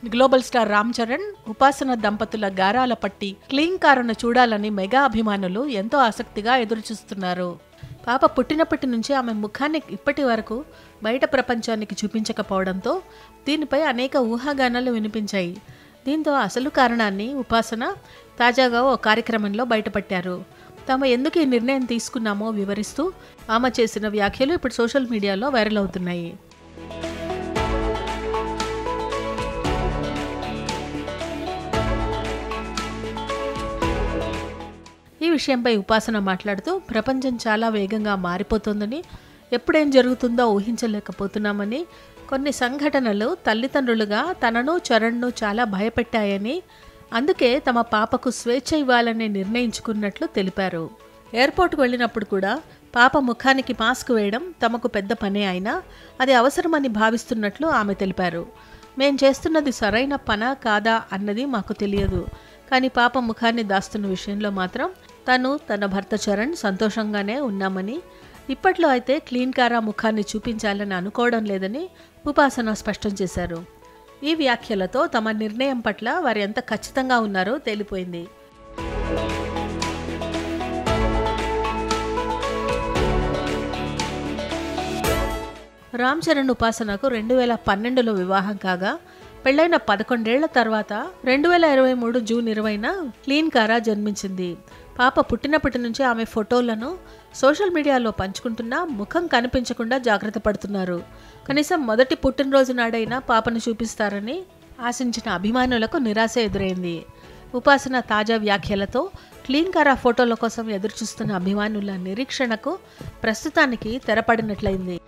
Global star Ram Charan, ఉపాసన దంపతుల గారాల పట్టి క్లీన్ కారును చూడాలని మెగా అభిమానులు ఎంతో ఆసక్తిగా ఎదురుచూస్తున్నారు. పాప పుట్టినప్పటి నుంచి ఆమె ముఖాన్ని ఇప్పటి వరకు బయట ప్రపంచానికి చూపించకపోవడంతో దీనిపై అనేక ఊహాగానాలు వినిపించాయి. దీంతో అసలు కారణాన్ని ఉపాసన తాజాగా ఓ కార్యక్రమంలో బయటపట్టారు. తాము ఎందుకు ఈ నిర్ణయం తీసుకున్నామో వివరిస్తూ ఆమె చేసిన వ్యాఖ్యలు ఇప్పుడు సోషల్ మీడియాలో వైరల్ అవుతున్నాయి. ఈ విషయంపై ఉపాసన మాట్లాడుతూ ప్రపంచం చాలా వేగంగా మారిపోతుందని, ఎప్పుడేం జరుగుతుందో ఊహించలేకపోతున్నామని, కొన్ని సంఘటనలు తల్లిదండ్రులుగా తనను చరణ్ను చాలా భయపెట్టాయని, అందుకే తమ పాపకు స్వేచ్ఛ ఇవ్వాలని నిర్ణయించుకున్నట్లు తెలిపారు. ఎయిర్పోర్ట్కు వెళ్ళినప్పుడు కూడా పాప ముఖానికి మాస్క్ వేయడం తమకు పెద్ద పనే అయినా అది అవసరమని భావిస్తున్నట్లు ఆమె తెలిపారు. మేం చేస్తున్నది సరైన పనా కాదా అన్నది మాకు తెలియదు, కానీ పాప ముఖాన్ని దాస్తున్న విషయంలో మాత్రం తను తన భర్త చరణ్ సంతోషంగానే ఉన్నామని, ఇప్పట్లో అయితే క్లీన్ కారా ముఖాన్ని చూపించాలని అనుకోవడం లేదని ఉపాసన స్పష్టం చేశారు. ఈ వ్యాఖ్యలతో తమ నిర్ణయం పట్ల వారు ఎంత ఖచ్చితంగా ఉన్నారో తేలిపోయింది. రామ్ చరణ్ ఉపాసనకు 2012లో వివాహం కాగా పెళ్లైన 11 ఏళ్ల తర్వాత 2023 జూన్ 20న క్లీన్ కారా జన్మించింది. పాప పుట్టినప్పటి నుంచి ఆమె ఫోటోలను సోషల్ మీడియాలో పంచుకుంటున్నా ముఖం కనిపించకుండా జాగ్రత్త పడుతున్నారు. కనీసం మొదటి పుట్టినరోజు నాడైనా పాపను చూపిస్తారని ఆశించిన అభిమానులకు నిరాశ ఎదురైంది. ఉపాసన తాజా వ్యాఖ్యలతో క్లీన్ కారా ఫోటోల కోసం ఎదురుచూస్తున్న అభిమానుల నిరీక్షణకు ప్రస్తుతానికి తెరపడినట్లయింది.